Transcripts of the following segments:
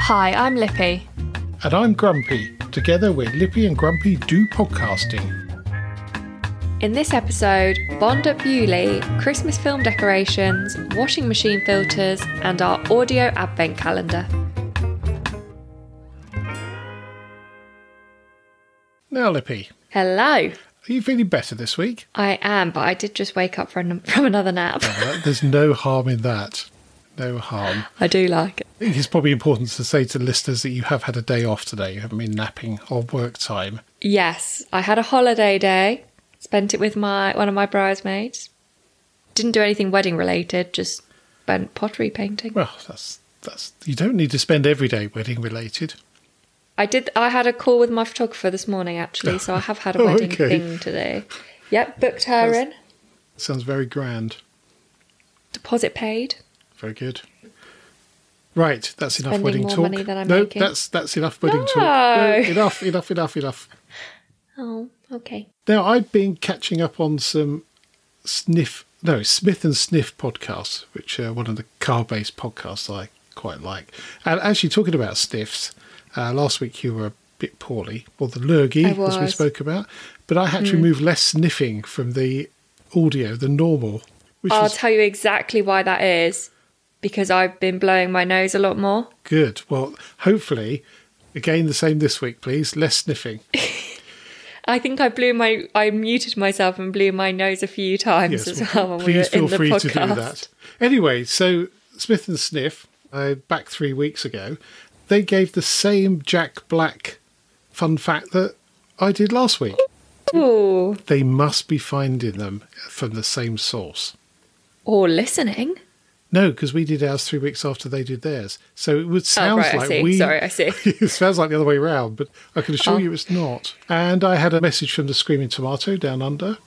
Hi, I'm Lippy. And I'm Grumpy. Together we're Lippy and Grumpy Do Podcasting. In this episode, Bond at Beaulieu, Christmas film decorations, washing machine filters, and our audio advent calendar. Now, Lippy. Hello. Are you feeling better this week? I am, but I did just wake up from another nap. There's no harm in that. No harm. I do like it. I think it's probably important to say to listeners that you have had a day off today. You haven't been napping on work time. Yes, I had a holiday day. Spent it with one of my bridesmaids. Didn't do anything wedding related, just spent pottery painting. Well, that's you don't need to spend every day wedding related. I had a call with my photographer this morning, actually, so I have had a wedding thing today. Yep, booked her in. Sounds very grand. Deposit paid. Very good. Right, that's enough Spending wedding more talk. money than I'm no, making. that's enough wedding talk. No, Enough. Oh, okay. Now, I've been catching up on some Smith and Sniff podcasts, which are one of the car-based podcasts I quite like. And actually, talking about sniffs, last week you were a bit poorly, or the lurgy, as we spoke about, but I had to remove less sniffing from the audio than normal. I'll tell you exactly why that is, because I've been blowing my nose a lot more. Good. Well, hopefully, again, the same this week, please. Less sniffing. I think I muted myself and blew my nose a few times as well when we were in the podcast. Please feel free to do that. Anyway, so Smith and Sniff, back 3 weeks ago, they gave the same Jack Black fun fact that I did last week. Ooh. They must be finding them from the same source. Or listening. No, because we did ours 3 weeks after they did theirs. So it would sound like I see. It sounds like the other way around, but I can assure you it's not. And I had a message from the Screaming Tomato down under,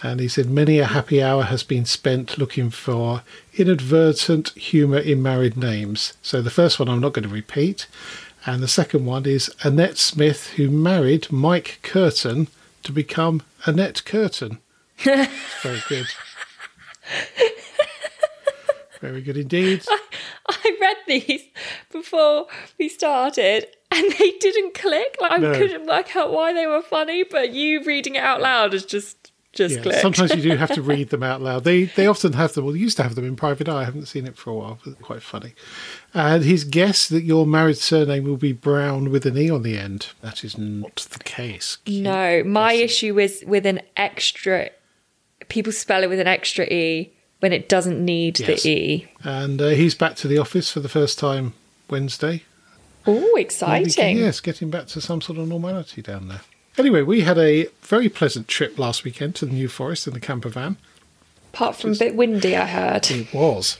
and he said, many a happy hour has been spent looking for inadvertent humour in married names. So the first one I'm not going to repeat. And the second one is Annette Smith, who married Mike Curtin to become Annette Curtin. Very good. Very good indeed. I read these before we started and they didn't click. I couldn't work out why they were funny, but you reading it out loud has just clicked. Sometimes you do have to read them out loud. They often have them, well, they used to have them in private eye. I haven't seen it for a while, but quite funny. And his guess that your married surname will be Brown with an E on the end. That is not the case. No, my issue is with an extra... People spell it with an extra E when it doesn't need the E. And he's back to the office for the first time Wednesday. Oh, exciting. Yes, getting back to some sort of normality down there. Anyway, we had a very pleasant trip last weekend to the New Forest in the camper van. Apart from a bit windy, I heard. It was.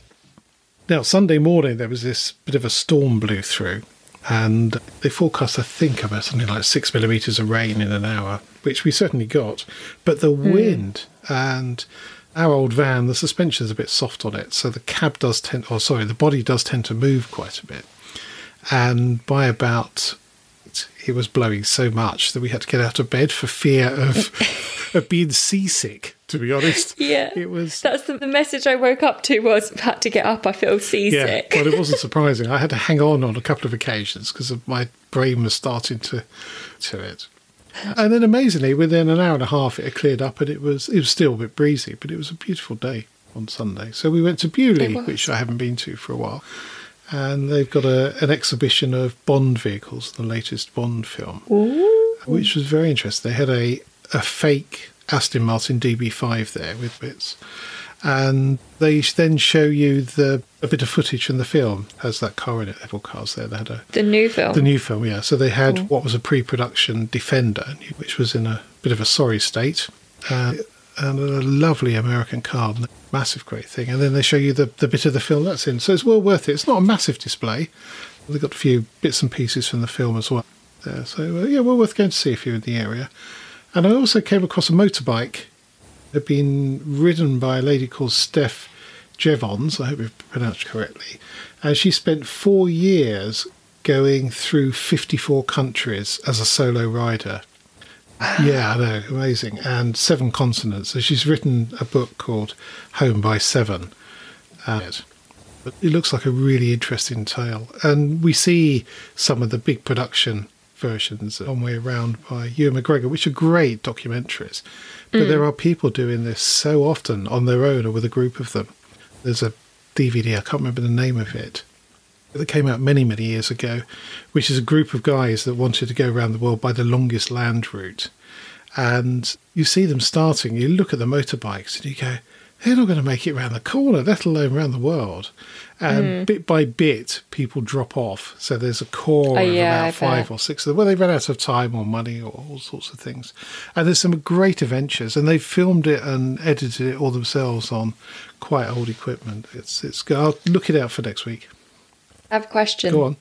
Now, Sunday morning, there was this bit of a storm blew through. And they forecast, I think, about something like 6 millimetres of rain in an hour, which we certainly got. But the wind and our old van, the suspension's a bit soft on it, so the the body does tend to move quite a bit. And by about, it was blowing so much that we had to get out of bed for fear of being seasick, to be honest. Yeah, that's the message I woke up to was, had to get up, I feel seasick. Yeah, well, it wasn't surprising. I had to hang on a couple of occasions because my brain was starting to it. And then amazingly, within an hour and a half, it had cleared up and it was still a bit breezy, but it was a beautiful day on Sunday. So we went to Beaulieu, which I haven't been to for a while. And they've got an exhibition of Bond vehicles, the latest Bond film, which was very interesting. They had a fake Aston Martin DB5 there with bits. And they then show you a bit of footage from the film. Has that car in it, several cars there. They had the new film? The new film, yeah. So they had what was a pre-production Defender, which was in a bit of a sorry state. And a lovely American car, massive great thing. And then they show you the bit of the film that's in. So it's well worth it. It's not a massive display. They've got a few bits and pieces from the film as well there. So, well worth going to see if you're in the area. And I also came across a motorbike. Had been ridden by a lady called Steph Jeavons, I hope I've pronounced correctly. And she spent 4 years going through 54 countries as a solo rider. Yeah, I know, amazing. And 7 continents. So she's written a book called Home by 7. But it looks like a really interesting tale. And we see some of the big production versions on Way Around by Ewan McGregor, which are great documentaries. But there are people doing this so often on their own or with a group of them. There's a DVD, I can't remember the name of it, that came out many, many years ago, which is a group of guys that wanted to go around the world by the longest land route. And you see them starting, you look at the motorbikes and you go, they're not going to make it around the corner, let alone around the world. And bit by bit, people drop off. So there's a core of about 5 or 6 of them. Well, they ran out of time or money or all sorts of things. And there's some great adventures. And they've filmed it and edited it all themselves on quite old equipment. It's good. I'll look it out for next week. I have a question. Go on.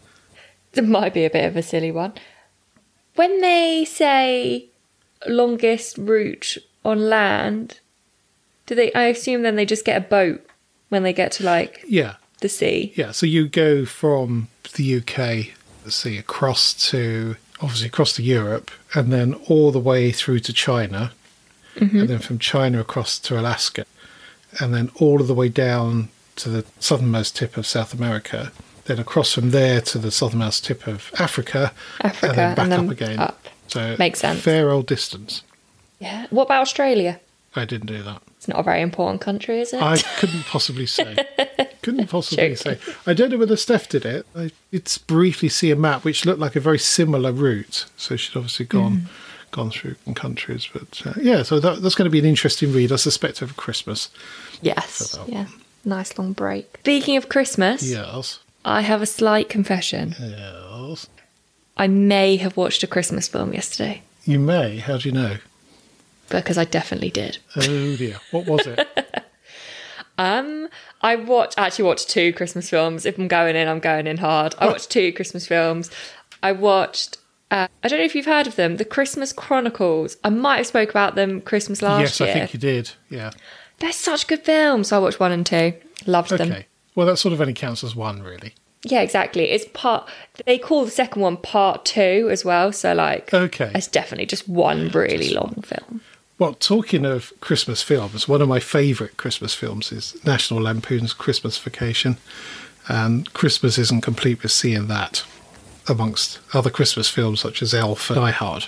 It might be a bit of a silly one. When they say longest route on land, I assume then they just get a boat when they get to the sea? Yeah, so you go from the UK, the sea, across to Europe, and then all the way through to China, and then from China across to Alaska, and then all of the way down to the southernmost tip of South America, then across from there to the southernmost tip of Africa and then back up again. Up. So makes sense. Fair old distance. Yeah. What about Australia? I didn't do that. It's not a very important country, is it? I couldn't possibly say. I don't know whether Steph did it. I did briefly see a map which looked like a very similar route. So she'd obviously gone through some countries. But so that's going to be an interesting read, I suspect, over Christmas. Yes. Yeah. Nice long break. Speaking of Christmas. Yes. I have a slight confession. Yes. I may have watched a Christmas film yesterday. You may? How do you know? Because I definitely did. Oh dear. What was it? I watched 2 Christmas films. If I'm going in hard. I watched 2 Christmas films. I watched, I don't know if you've heard of them, The Christmas Chronicles. I might have spoke about them Christmas last year. Yes, I think you did, yeah. They're such good films. So I watched 1 and 2. Loved them. Okay. Well, that sort of only counts as 1, really. Yeah, exactly. They call the second one part 2 as well. So it's definitely just one really long film. Well, talking of Christmas films, one of my favourite Christmas films is National Lampoon's Christmas Vacation. And Christmas isn't complete with seeing that, amongst other Christmas films such as Elf and Die Hard.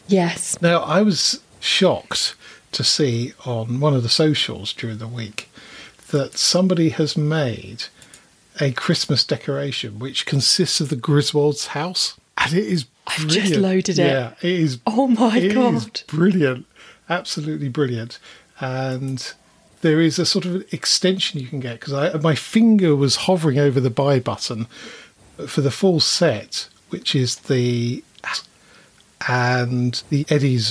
Yes. Now, I was shocked to see on one of the socials during the week that somebody has made a Christmas decoration which consists of the Griswold's house. And it is brilliant. I've just loaded it. Yeah, it is. Oh my God. It is brilliant. Absolutely brilliant. And there is a sort of extension you can get, because my finger was hovering over the buy button for the full set, which is the Eddie's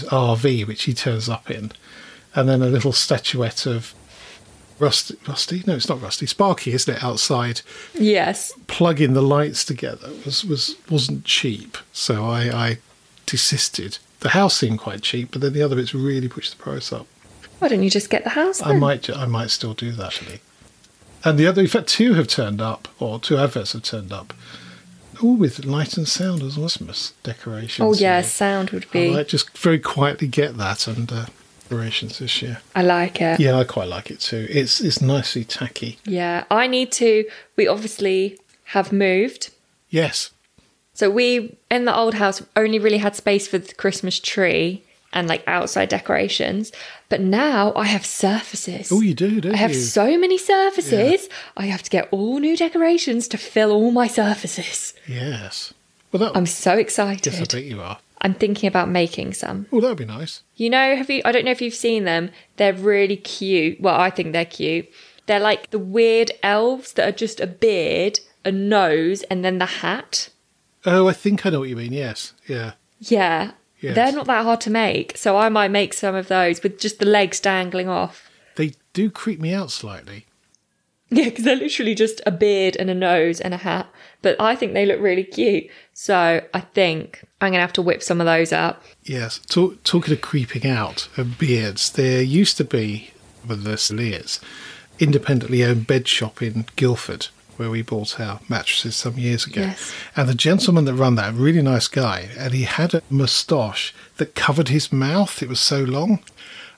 RV, which he turns up in, and then a little statuette of Rusty? No, it's not Rusty. Sparky, isn't it, outside? Yes. Plugging the lights together wasn't cheap, so I desisted. The house seemed quite cheap, but then the other bits really pushed the price up. Why don't you just get the house then? I might still do that, actually. And the other, in fact, 2 have turned up, or 2 adverts have turned up, all with light and sound as Christmas decorations. Oh yeah, sound would be. I might just very quietly get that and decorations this year. I like it. Yeah, I quite like it too. It's nicely tacky. Yeah, we obviously have moved. Yes. So we, in the old house, only really had space for the Christmas tree and outside decorations. But now I have surfaces. Oh, you do, don't you? I have so many surfaces. Yeah. I have to get all new decorations to fill all my surfaces. Yes. Well, I'm so excited. Yes, I bet you are. I'm thinking about making some. Oh, that would be nice. You know, I don't know if you've seen them. They're really cute. Well, I think they're cute. They're like the weird elves that are just a beard, a nose, and then the hat. Oh, I think I know what you mean, yes. Yeah. Yeah. Yes. They're not that hard to make, so I might make some of those with just the legs dangling off. They do creep me out slightly. Yeah, because they're literally just a beard and a nose and a hat. But I think they look really cute. So I think I'm going to have to whip some of those up. Yes. Talking of creeping out and beards, there used to be, well, there still is, independently owned bed shop in Guildford, where we bought our mattresses some years ago. Yes. And the gentleman that ran that, a really nice guy, and he had a moustache that covered his mouth. It was so long.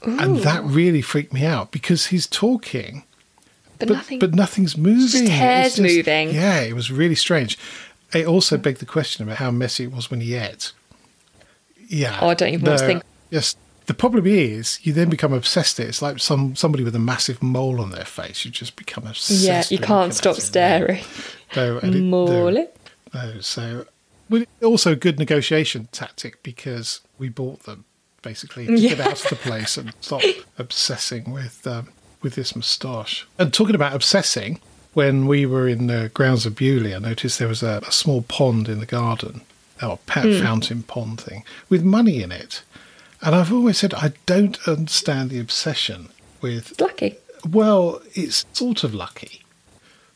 Ooh. And that really freaked me out because he's talking but nothing's moving. Just hair's moving. Yeah, it was really strange. It also begged the question about how messy it was when he ate. Yeah. Oh, I don't even want to think. Yes. The problem is, you then become obsessed. It's like somebody with a massive mole on their face. You just become obsessed. Yeah, you can't stop staring. Mole. So, also a good negotiation tactic because we bought them basically to get out of the place and stop obsessing with this moustache. And talking about obsessing, when we were in the grounds of Beaulieu, I noticed there was a small pond in the garden, or fountain pond thing, with money in it. And I've always said I don't understand the obsession with... It's lucky. Well, it's sort of lucky.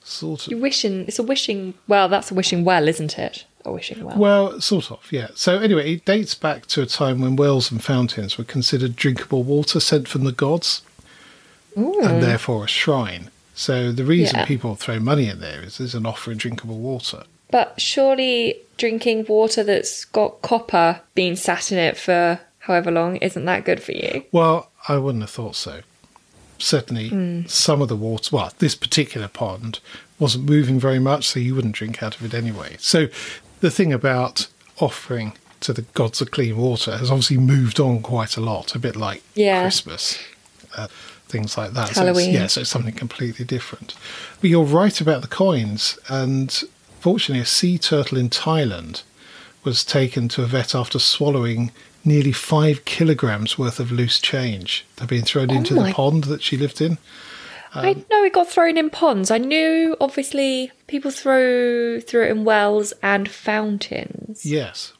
Sort of. You're wishing... It's a wishing... Well, that's a wishing well, isn't it? A wishing well. Well, sort of, yeah. So anyway, it dates back to a time when wells and fountains were considered drinkable water sent from the gods. Ooh. And therefore a shrine. So the reason people throw money in there is there's an offering drinkable water. But surely drinking water that's got copper being sat in it for... however long, isn't that good for you? Well, I wouldn't have thought so. Certainly some of the water, well, this particular pond wasn't moving very much, so you wouldn't drink out of it anyway. So the thing about offering to the gods of clean water has obviously moved on quite a lot, a bit like Christmas, things like that. Halloween. So it's something completely different. But you're right about the coins, and fortunately a sea turtle in Thailand was taken to a vet after swallowing nearly 5 kilograms worth of loose change that had been thrown into the pond that she lived in. I know it got thrown in ponds. I knew, obviously, people throw it in wells and fountains. Yes.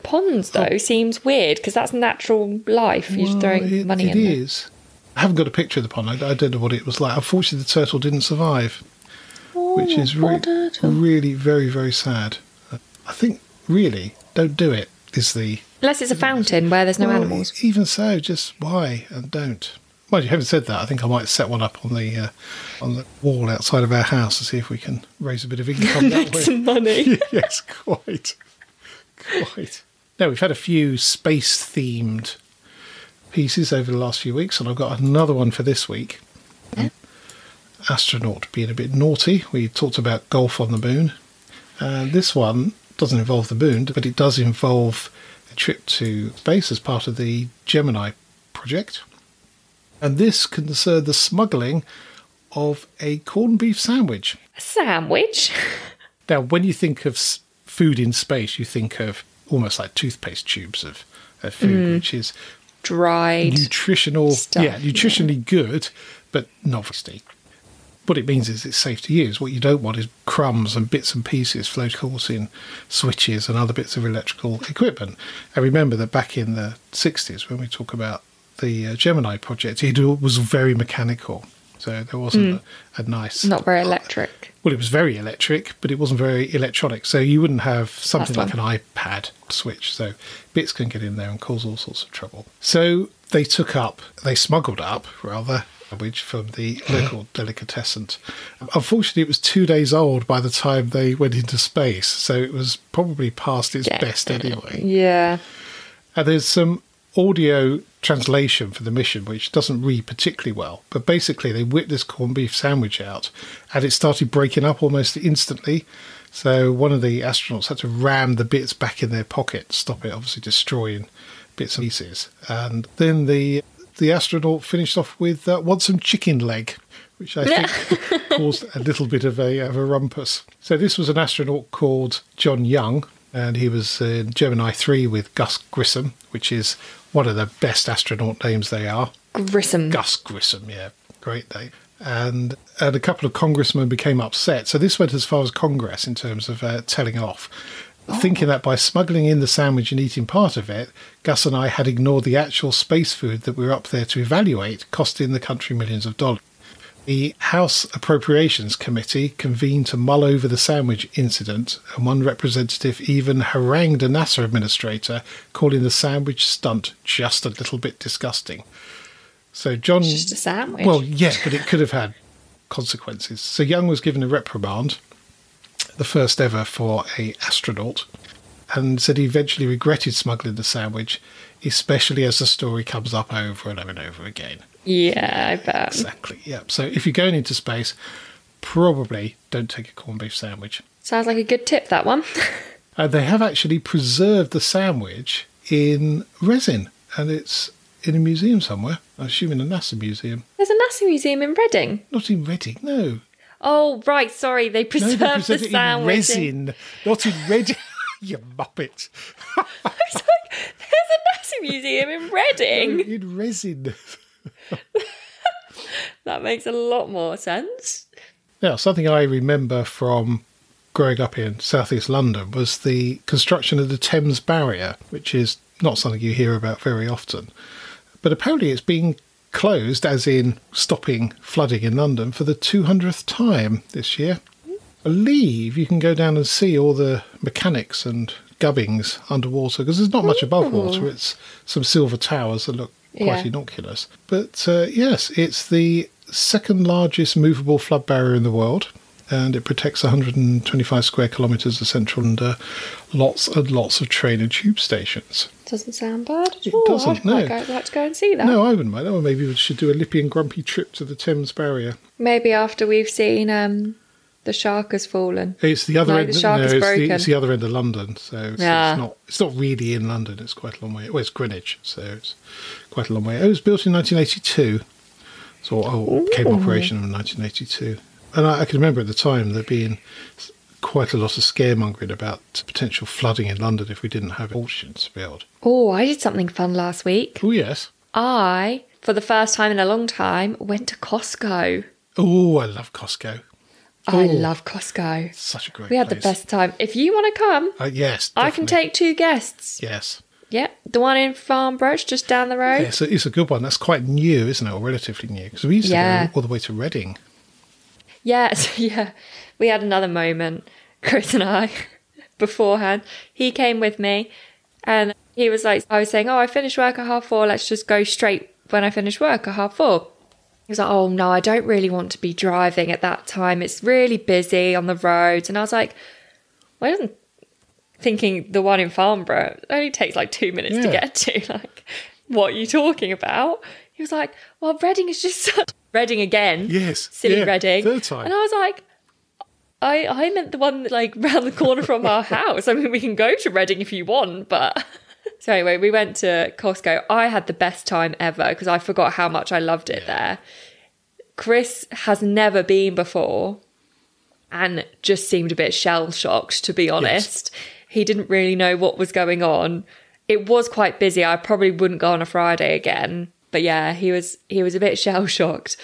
Ponds, though, seems weird because that's natural life. You're just throwing money in there. It is. I haven't got a picture of the pond. I don't know what it was like. Unfortunately, the turtle didn't survive, which is really very, very sad. I think, really, don't do it, is the... Unless it's a fountain where there's no animals. Even so, just why and don't. Well, you haven't said that. I think I might set one up on the wall outside of our house to see if we can raise a bit of income that way. Make some money. Yes, quite. Now, we've had a few space-themed pieces over the last few weeks, and I've got another one for this week. Yeah. Astronaut being a bit naughty. We talked about golf on the moon. This one doesn't involve the moon, but it does involve a trip to space as part of the Gemini project. And this concerned the smuggling of a corned beef sandwich. A sandwich? Now, when you think of food in space, you think of almost like toothpaste tubes of food, which is dried nutritional stuff, nutritionally good, but not tasty. What it means is it's safe to use. What you don't want is crumbs and bits and pieces causing switches and other bits of electrical equipment. And remember that back in the 60s, when we talk about the Gemini project, it was very mechanical. So there wasn't a nice... Not very electric. Well, it was very electric, but it wasn't very electronic. So you wouldn't have something like an iPad switch. So bits can get in there and cause all sorts of trouble. So they smuggled up, sandwich from the local delicatessen. Unfortunately, it was 2 days old by the time they went into space, so it was probably past its best anyway. Yeah. And there's some audio translation for the mission, which doesn't read particularly well. But basically, they whipped this corned beef sandwich out, and it started breaking up almost instantly. So one of the astronauts had to ram the bits back in their pocket, stop it obviously destroying bits and pieces. And then the astronaut finished off with want some chicken leg, which I think caused a little bit of a rumpus. So this was an astronaut called John Young, and he was in Gemini 3 with Gus Grissom, which is one of the best astronaut names they are. Grissom. Gus Grissom, yeah, great name. And a couple of congressmen became upset. So this went as far as Congress in terms of telling off. Thinking that by smuggling in the sandwich and eating part of it, Gus and I had ignored the actual space food that we were up there to evaluate, costing the country millions of dollars. The House Appropriations Committee convened to mull over the sandwich incident, and one representative even harangued a NASA administrator, calling the sandwich stunt just a little bit disgusting. So John... It's just a sandwich. Well, yeah, but it could have had consequences. So Young was given a reprimand, the first ever for an astronaut, and said he eventually regretted smuggling the sandwich, especially as the story comes up over and over and over again. Yeah, I bet. Exactly, yeah. So if you're going into space, probably don't take a corned beef sandwich. Sounds like a good tip, that one. They have actually preserved the sandwich in resin, and it's in a museum somewhere. I assume in a NASA museum. There's a NASA museum in Reading. Not in Reading, no. Oh, right, sorry. They preserved the it sandwich. in resin, not in Reading. You muppet. I was like, there's a NASA museum in Reading. No, in resin. That makes a lot more sense. Now, something I remember from growing up in southeast London was the construction of the Thames Barrier, which is not something you hear about very often. But apparently it's being closed, as in stopping flooding in London, for the 200th time this year. I believe you can go down and see all the mechanics and gubbings underwater, because there's not much above water. It's some silver towers that look quite innocuous. But yes, it's the second largest movable flood barrier in the world, and it protects 125 square kilometres of central and lots and lots of train and tube stations. Doesn't sound bad at It all. doesn't, no. I'd like to go and see that. No, I wouldn't mind. Oh, maybe we should do a Lippy and Grumpy trip to the Thames Barrier. Maybe after we've seen The Shark Has Fallen. It's the other end. The Shark is broken. It's the other end of London, so it's not really in London. It's quite a long way. Well, it's Greenwich, so it's quite a long way. It was built in 1982, so it became operational in 1982. And I can remember at the time there being quite a lot of scaremongering about potential flooding in London if we didn't have auctions to build. Oh, I did something fun last week. Oh, yes. I, for the first time in a long time, went to Costco. Oh, I love Costco. I love Costco. Such a great We had place. the best time. If you want to come, yes, I definitely. can take 2 guests. Yes. Yeah, the one in Farnborough, just down the road. Yeah, it's a good one. That's quite new, isn't it? Or relatively new. Because we used to go all the way to Reading. Yes, yeah. We had another moment, Chris and I, beforehand. He came with me and he was like, I was saying, I finished work at 4:30. Let's just go straight when I finish work at 4:30. He was like, oh no, I don't really want to be driving at that time. It's really busy on the roads. And I was like, well, I wasn't thinking the one in Farnborough. It only takes like 2 minutes to get to. Like, what are you talking about? He was like, well, Reading is just such... Reading again. Yes. Silly Reading. Third time. And I was like, I meant the one like round the corner from our house. I mean, we can go to Reading if you want, but... So anyway, we went to Costco. I had the best time ever because I forgot how much I loved it there. Chris has never been before and just seemed a bit shell-shocked, to be honest. Yes. He didn't really know what was going on. It was quite busy. I probably wouldn't go on a Friday again. But yeah, he was a bit shell-shocked.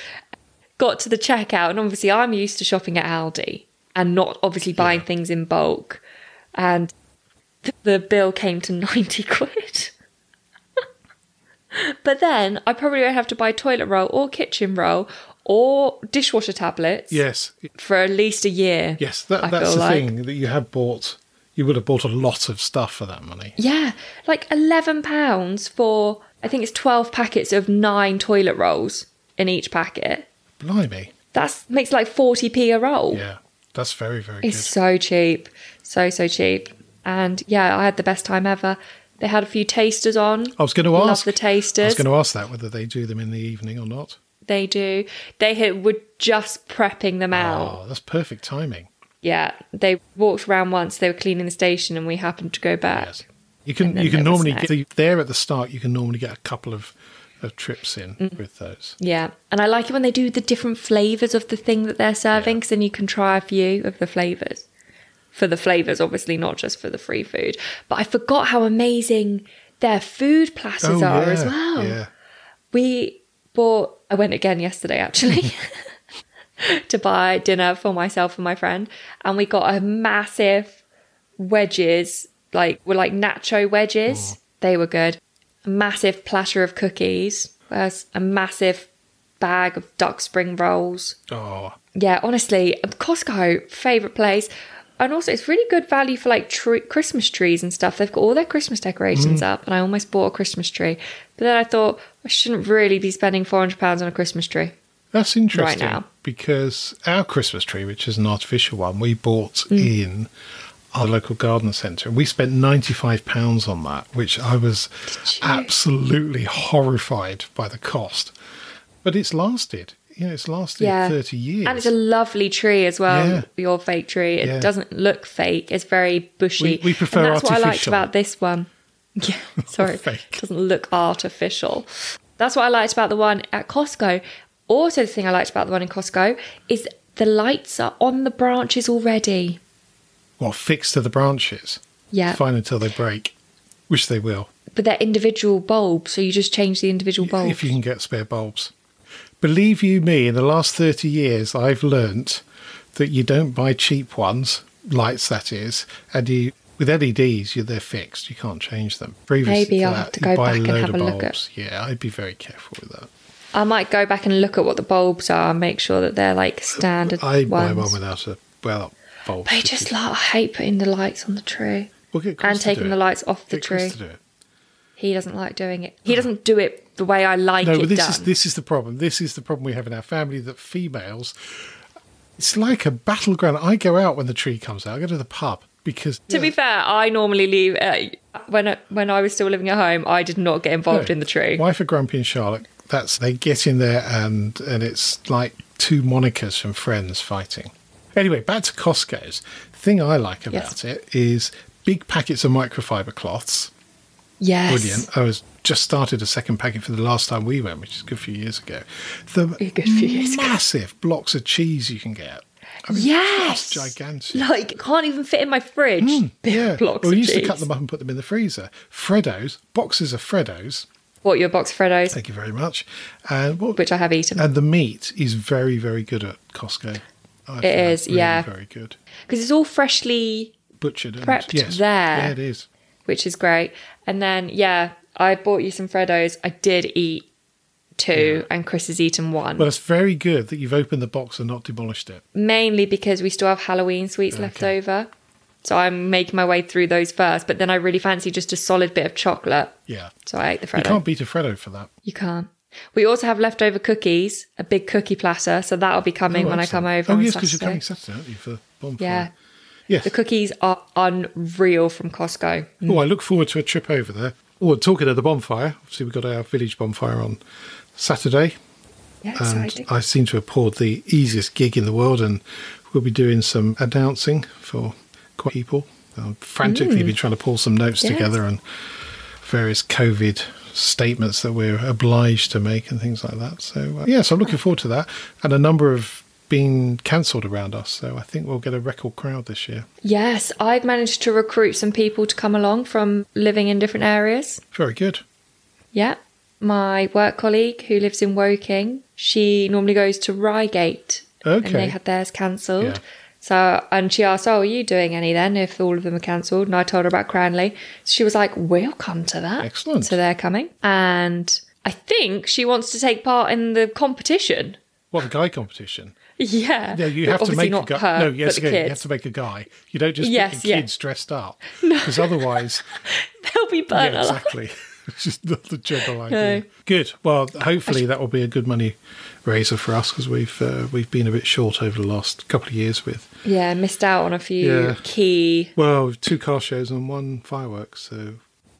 Got to the checkout, and obviously I'm used to shopping at Aldi and not obviously buying things in bulk. And the bill came to 90 quid. But then I probably won't have to buy toilet roll or kitchen roll or dishwasher tablets. Yes. For at least a year. Yes, that's the thing that you have bought. You would have bought a lot of stuff for that money. Yeah, like £11 for, I think it's 12 packets of 9 toilet rolls in each packet. Blimey. That makes like 40p a roll. Yeah, that's very, very good. It's so cheap. So cheap. And yeah, I had the best time ever. They had a few tasters on. I was going to ask. Love the tasters. I was going to ask that, whether they do them in the evening or not. They do. They were just prepping them out. Oh, that's perfect timing. Yeah, they walked around once. They were cleaning the station, and we happened to go back. Yes. You can normally get there at the start. You can normally get a couple of trips in with those. Yeah, and I like it when they do the different flavours of the thing that they're serving, because then you can try a few of the flavours. For the flavours, obviously, not just for the free food. But I forgot how amazing their food platters are as well. Yeah. I went again yesterday, actually. To buy dinner for myself and my friend, and we got a massive wedges, like nacho wedges. They were good. A massive platter of cookies, a massive bag of duck spring rolls. Oh, yeah, honestly, Costco, favourite place. And also, it's really good value for like Christmas trees and stuff. They've got all their Christmas decorations up, and I almost bought a Christmas tree. But then I thought I shouldn't really be spending £400 on a Christmas tree. That's interesting. Right now. Because our Christmas tree, which is an artificial one, we bought in our local garden centre. And we spent £95 on that, which I was absolutely horrified by the cost. But it's lasted. It's lasted 30 years. And it's a lovely tree as well, Yeah. your fake tree. It doesn't look fake. It's very bushy. We prefer and that's artificial. what I liked about this one. Yeah, sorry. Fake. It doesn't look artificial. That's what I liked about the one at Costco. Also, the thing I liked about the one in Costco is the lights are on the branches already. What, fixed to the branches? Yeah. Fine until they break, which they will. But they're individual bulbs, so you just change the individual bulbs. If you can get spare bulbs. Believe you me, in the last 30 years, I've learnt that you don't buy cheap ones, lights that is, and with LEDs, they're fixed. You can't change them. Maybe I'll have to go back and have a look at. Yeah, I'd be very careful with that. I might go back and look at what the bulbs are and make sure that they're like standard I ones. buy one without a bulb. But I hate putting the lights on the tree and taking the lights off the tree. He doesn't like doing it. He doesn't do it the way I like it done. This is the problem. This is the problem we have in our family, that females, it's like a battleground. I go out when the tree comes out. I go to the pub because... To be fair, I normally leave... when I was still living at home, I did not get involved in the tree. Wife of Grumpy and Charlotte, they get in there and it's like two Monicas from Friends fighting. Anyway, back to Costco's. The thing I like about it is big packets of microfiber cloths. Yes. Brilliant. I was just started a second packet for the last time we went, which is a good few years ago. Massive blocks of cheese you can get. I mean, yes. Just gigantic. Like, can't even fit in my fridge. Big blocks of cheese. We used to cut them up and put them in the freezer. Freddos, boxes of Freddos. What, your box of Freddos? Thank you very much. Which I have eaten. And the meat is very, very good at Costco. It is, really very good. Because it's all freshly butchered, prepped there. Yeah, it is. Which is great. And then, I bought you some Freddos. I did eat 2 and Chris has eaten 1. Well, it's very good that you've opened the box and not demolished it. Mainly because we still have Halloween sweets left over. So I'm making my way through those first. But then I really fancy just a solid bit of chocolate. Yeah. So I ate the Freddo. You can't beat a Freddo for that. You can't. We also have leftover cookies, a big cookie platter. So that'll be coming when I come over on Saturday. Because you're coming Saturday, aren't you, for bonfire? Yeah. Yes. The cookies are unreal from Costco. Oh, I look forward to a trip over there. Oh, talking of the bonfire, obviously we've got our village bonfire on Saturday. Yeah, and exciting. I seem to have poured the easiest gig in the world, and we'll be doing some announcing for quite people. I've frantically been trying to pull some notes together and various COVID statements that we're obliged to make and things like that. So, so I'm looking forward to that. And a number of been cancelled around us, so I think we'll get a record crowd this year. Yes, I've managed to recruit some people to come along from living in different areas. Very good. Yeah. My work colleague who lives in Woking, she normally goes to Reigate. Okay. And they had theirs cancelled. Yeah. So, and she asked, are you doing any then if all of them are cancelled? And I told her about Cranley. She was like, we'll come to that. Excellent. So they're coming. And I think she wants to take part in the competition. What, the guy competition? Yeah. No, you have to make a guy. Her, no, yes, you have to make a guy. You don't just make the kids dressed up. Because otherwise... They'll be burnt alive. Exactly. It's just not the general idea. No. Good. Well, hopefully that will be a good money raiser for us, because we've been a bit short over the last couple of years with... Yeah, missed out on a few key... Well, 2 car shows and 1 fireworks, so...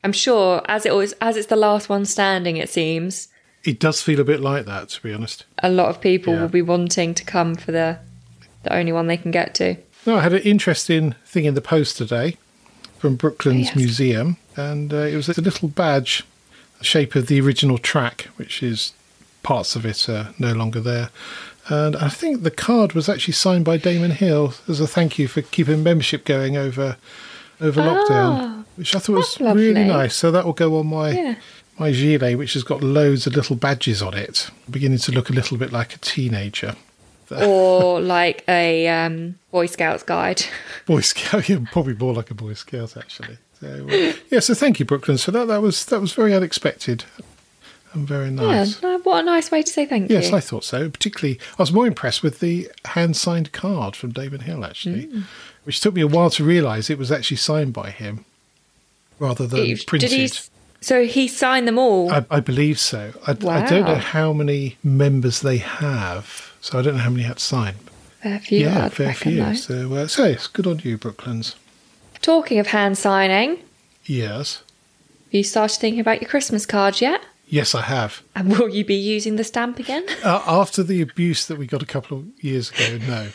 I'm sure, as it's the last one standing, it seems... It does feel a bit like that, to be honest. A lot of people will be wanting to come for the only one they can get to. No, I had an interesting thing in the post today from Brooklands Museum, and it was a little badge, the shape of the original track, which is parts of it are no longer there. And I think the card was actually signed by Damon Hill as a thank you for keeping membership going over lockdown, which I thought was really nice. So that will go on my gilet, which has got loads of little badges on it, beginning to look a little bit like a teenager. Or like a Boy Scouts guide. Boy Scout, yeah, probably more like a Boy Scout, actually. So, so thank you, Brooklands, for that. That was very unexpected and very nice. Yeah, what a nice way to say thank you. Yes, I thought so. Particularly, I was more impressed with the hand-signed card from Damon Hill, actually, which took me a while to realise it was actually signed by him rather than printed. So he signed them all? I believe so. I don't know how many members they have, so I don't know how many had signed. Fair few. Yeah, fair few. So it's good on you, Brooklands. Talking of hand signing. Yes. Have you started thinking about your Christmas cards yet? Yes, I have. And will you be using the stamp again? After the abuse that we got a couple of years ago, no.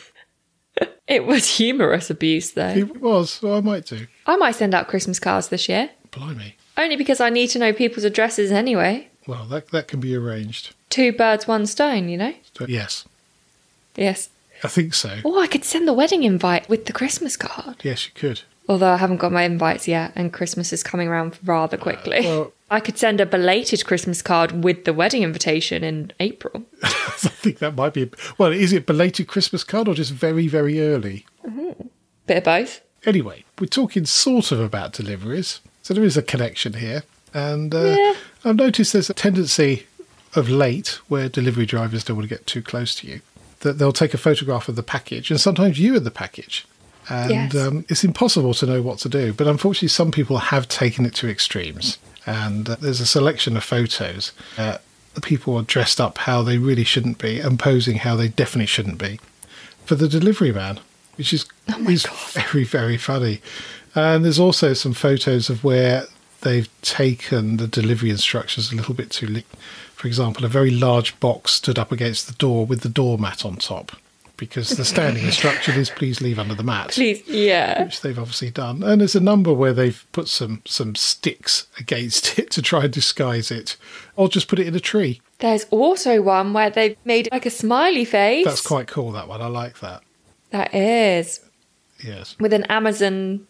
It was humorous abuse, though. It was, so I might do. I might send out Christmas cards this year. Blimey. Only because I need to know people's addresses anyway. Well, that can be arranged. 2 birds, 1 stone, you know? So, yes. Yes. I think so. Oh, I could send the wedding invite with the Christmas card. Yes, you could. Although I haven't got my invites yet, and Christmas is coming around rather quickly. Well, I could send a belated Christmas card with the wedding invitation in April. I think that might be... Well, is it belated Christmas card or just very, very early? Bit of both. Anyway, we're talking sort of about deliveries, so there is a connection here. And I've noticed there's a tendency of late where delivery drivers don't want to get too close to you, that they'll take a photograph of the package, and sometimes you in the package. And Yes. It's impossible to know what to do. But unfortunately, some people have taken it to extremes. And there's a selection of photos. People are dressed up how they really shouldn't be and posing how they definitely shouldn't be for the delivery man, which is very, very funny. And there's also some photos of where they've taken the delivery instructions a little bit too late. For example, a very large box stood up against the door with the doormat on top, because the standing instruction is please leave under the mat. Please, yeah. Which they've obviously done. And there's a number where they've put some sticks against it to try and disguise it, or just put it in a tree. There's also one where they've made like a smiley face. That's quite cool, that one. I like that. That is. Yes. With an Amazon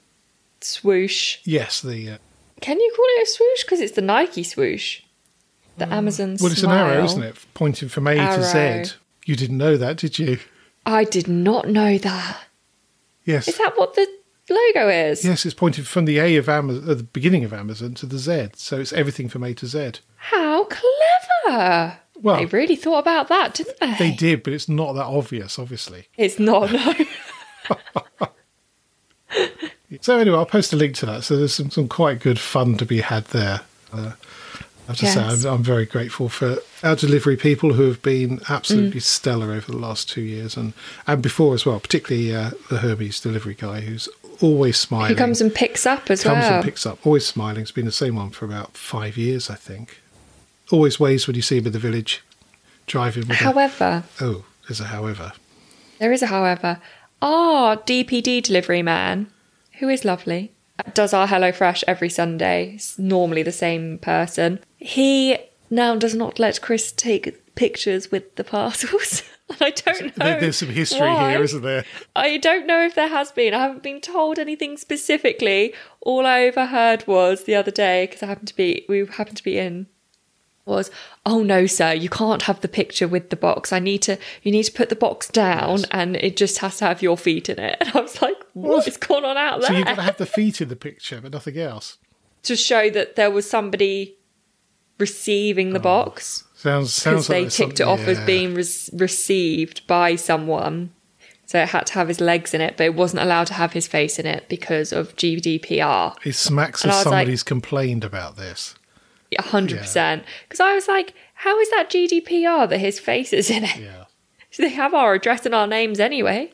swoosh. Yes, the... Can you call it a swoosh? Because it's the Nike swoosh. The Amazon well, it's smile. an arrow, isn't it? Pointing from A to Z. You didn't know that, did you? I did not know that. Yes. Is that what the logo is? Yes, it's pointing from the A of Amazon, at the beginning of Amazon, to the Z. So it's everything from A to Z. How clever. Well, they really thought about that, didn't they? They did, but it's not that obvious, obviously. It's not, no. So anyway, I'll post a link to that. So there's some quite good fun to be had there. I have to say, I'm very grateful for our delivery people who have been absolutely stellar over the last 2 years and before as well, particularly the Hermes delivery guy who's always smiling. Who comes and picks up as well. Comes and picks up, always smiling. It's been the same one for about 5 years, I think. Always waves when you see him in the village, driving with However. There's a however. There is a however. Our DPD delivery man, who is lovely, does our HelloFresh every Sunday. It's normally the same person. He now does not let Chris take pictures with the parcels. I don't know. There's some history here, isn't there? I don't know if there has been. I haven't been told anything specifically. All I overheard was the other day, because we happened to be in, was, oh no, sir, you can't have the picture with the box. You need to put the box down and it just has to have your feet in it. And I was like, what is going on out there? So you've got to have the feet in the picture, but nothing else. To show that there was somebody receiving the box. Sounds because like they ticked it off as being received by someone. So it had to have his legs in it, but it wasn't allowed to have his face in it because of GDPR. It smacks as somebody's complained about this. 100%. Because I was like, how is that GDPR that his face is in it? Yeah. So they have our address and our names anyway.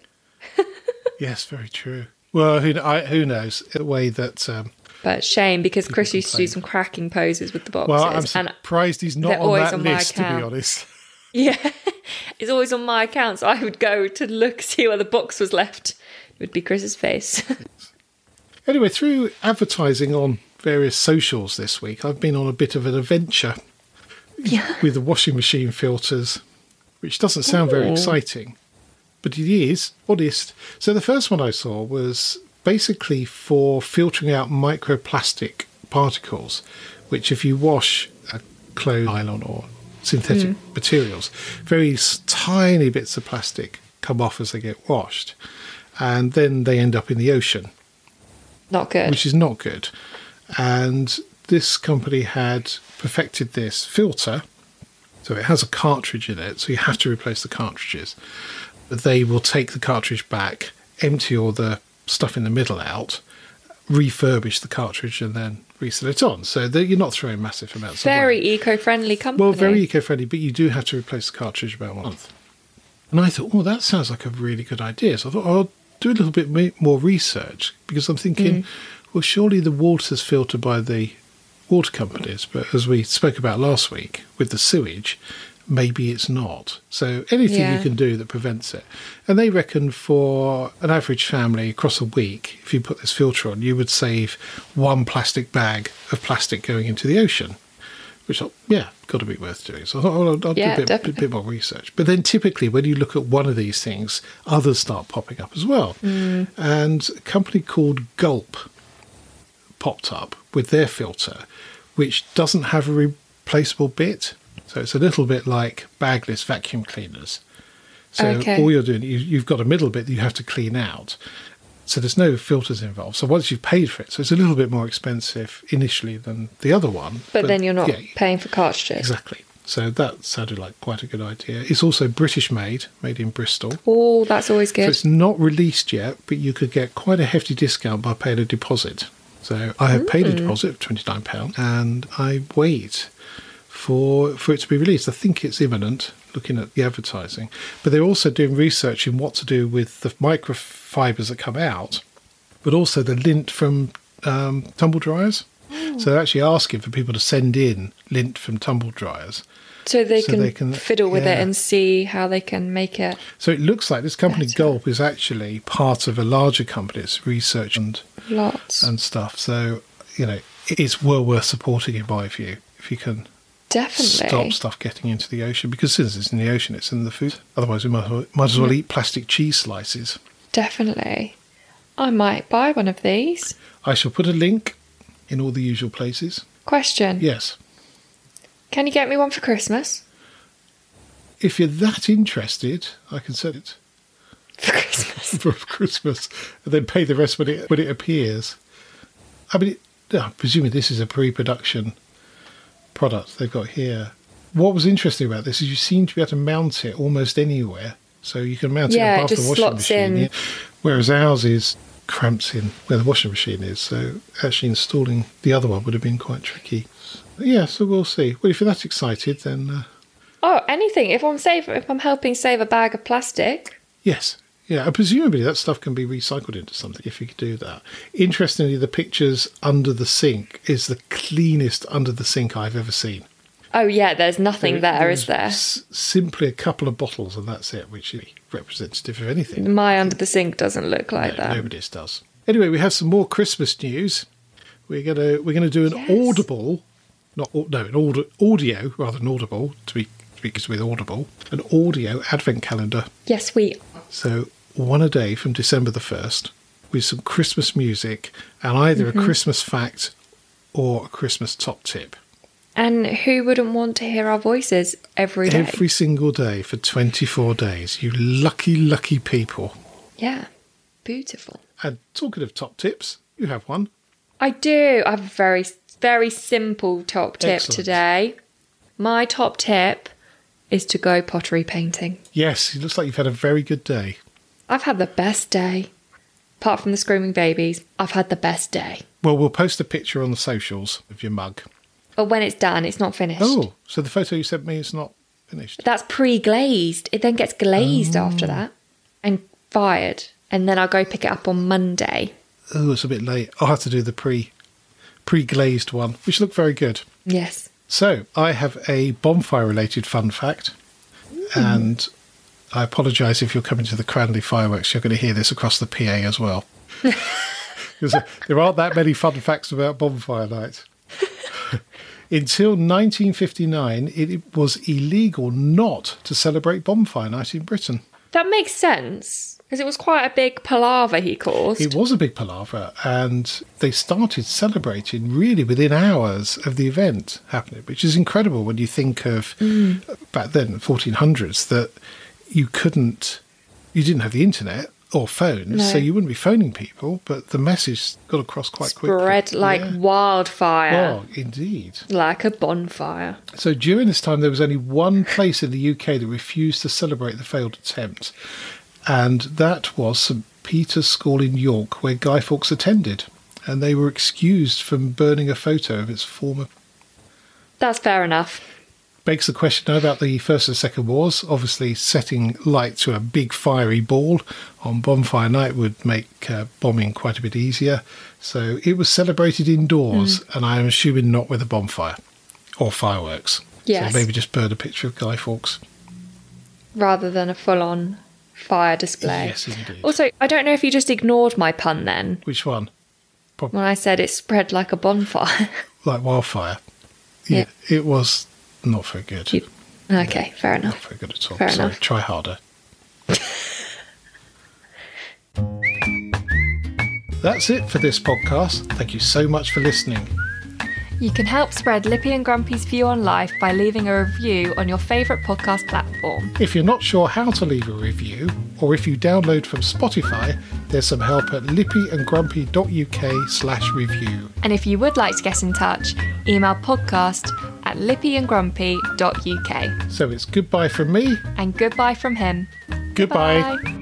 Yes, very true. Well, who knows? The way that... but shame, because Chris used to do some cracking poses with the boxes. Well, I'm surprised he's not on that list, to be honest. Yeah, it's always on my account, so I would go to see where the box was left. It would be Chris's face. Anyway, through advertising on various socials this week, I've been on a bit of an adventure with the washing machine filters, which doesn't sound very exciting, but it is, honest. So the first one I saw was basically for filtering out microplastic particles, which if you wash a clothes nylon or synthetic materials, very tiny bits of plastic come off as they get washed, and then they end up in the ocean. Not good. Which is not good. And this company had perfected this filter. So it has a cartridge in it, so you have to replace the cartridges. But they will take the cartridge back, empty all the stuff in the middle out, refurbish the cartridge, and then reset it on. So that you're not throwing massive amounts away. Very eco-friendly company. Well, very eco-friendly, but you do have to replace the cartridge about once a month. And I thought, that sounds like a really good idea. So I thought, I'll do a little bit more research, because I'm thinking, well, surely the water's filtered by the water companies, but as we spoke about last week with the sewage, maybe it's not. So anything you can do that prevents it. And they reckon for an average family across a week, if you put this filter on, you would save 1 plastic bag of plastic going into the ocean, which, got to be worth doing. So I thought, I'll do a bit more research. But then typically when you look at one of these things, others start popping up as well. And a company called Gulp popped up with their filter, which doesn't have a replaceable bit. So it's a little bit like bagless vacuum cleaners. So all you're doing, you've got a middle bit that you have to clean out. So there's no filters involved. So once you've paid for it, so it's a little bit more expensive initially than the other one. But then you're not paying for cartridges. Exactly. So that sounded like quite a good idea. It's also British made in Bristol. Oh, that's always good. So it's not released yet, but you could get quite a hefty discount by paying a deposit. So I have paid a deposit of £29 and I wait for it to be released. I think it's imminent, looking at the advertising. But they're also doing research in what to do with the microfibres that come out, but also the lint from tumble dryers. So they're actually asking for people to send in lint from tumble dryers. So they can fiddle with it and see how they can make it. So it looks like this company Gulp is actually part of a larger company. It's research and stuff. So, it's well worth supporting in my view, if you can stop stuff getting into the ocean. Because since it's in the ocean, it's in the food. Otherwise, we might as well eat plastic cheese slices. Definitely. I might buy one of these. I shall put a link in all the usual places. Question. Yes. Can you get me one for Christmas? If you're that interested, I can send it. For Christmas? For Christmas. And then pay the rest when it appears. I mean, presumably this is a pre-production product they've got here. What was interesting about this is you seem to be able to mount it almost anywhere. So you can mount it above the washing machine. Yeah. Whereas ours is cramped in where the washing machine is. So actually installing the other one would have been quite tricky. Yeah, so we'll see. Well, if you're that excited, then... anything. If I'm helping save a bag of plastic. Yes. Yeah, and presumably that stuff can be recycled into something if you could do that. Interestingly, the pictures under the sink is the cleanest under the sink I've ever seen. Oh, yeah, there's nothing there, is there? Simply a couple of bottles and that's it, which is representative of anything. My under the sink doesn't look like that. Nobody's does. Anyway, we have some more Christmas news. We're gonna do an audio rather than audible, to be speakers with Audible, an audio advent calendar. Yes, we are. So one a day from December the 1st with some Christmas music and either a Christmas fact or a Christmas top tip. And who wouldn't want to hear our voices every day? Every single day for 24 days. You lucky, lucky people. Yeah, beautiful. And talking of top tips, you have one. I do. I have a very, very simple top tip today. My top tip is to go pottery painting. Yes, it looks like you've had a very good day. I've had the best day. Apart from the screaming babies, I've had the best day. Well, we'll post a picture on the socials of your mug. But when it's done, it's not finished. Oh, so the photo you sent me is not finished? That's pre-glazed. It then gets glazed after that and fired. And then I'll go pick it up on Monday. Oh, it's a bit late. I'll have to do the pre-glazed one, which looked very good. Yes. So I have a bonfire-related fun fact. And I apologise if you're coming to the Cranley fireworks. You're going to hear this across the PA as well. Because there aren't that many fun facts about bonfire night. Until 1959, it was illegal not to celebrate bonfire night in Britain. That makes sense, because it was quite a big palaver he caused. It was a big palaver, and they started celebrating really within hours of the event happening, which is incredible when you think of back then, the 1400s, that you didn't have the internet or phones, so you wouldn't be phoning people, but the message got across quite quickly. Spread like wildfire. Oh, indeed. Like a bonfire. So during this time, there was only one place in the UK that refused to celebrate the failed attempt, and that was St Peter's School in York, where Guy Fawkes attended, and they were excused from burning a photo of its former... That's fair enough. begs the question about the First and Second Wars. Obviously, setting light to a big fiery ball on bonfire night would make bombing quite a bit easier. So it was celebrated indoors, and I am assuming not with a bonfire or fireworks. Yes. So maybe just burn a picture of Guy Fawkes. Rather than a full-on fire display. Yes, indeed. Also, I don't know if you just ignored my pun then. Which one? When I said it spread like a bonfire. Like wildfire. Yeah. It was not very good. Okay, fair enough. Not very good at all. Fair Sorry, enough. try harder. That's it for this podcast. Thank you so much for listening. You can help spread Lippy and Grumpy's view on life by leaving a review on your favourite podcast platform. If you're not sure how to leave a review, or if you download from Spotify, there's some help at lippyandgrumpy.uk/review. And if you would like to get in touch, email podcast@lippyandgrumpy.uk. So it's goodbye from me. And goodbye from him. Goodbye. Bye.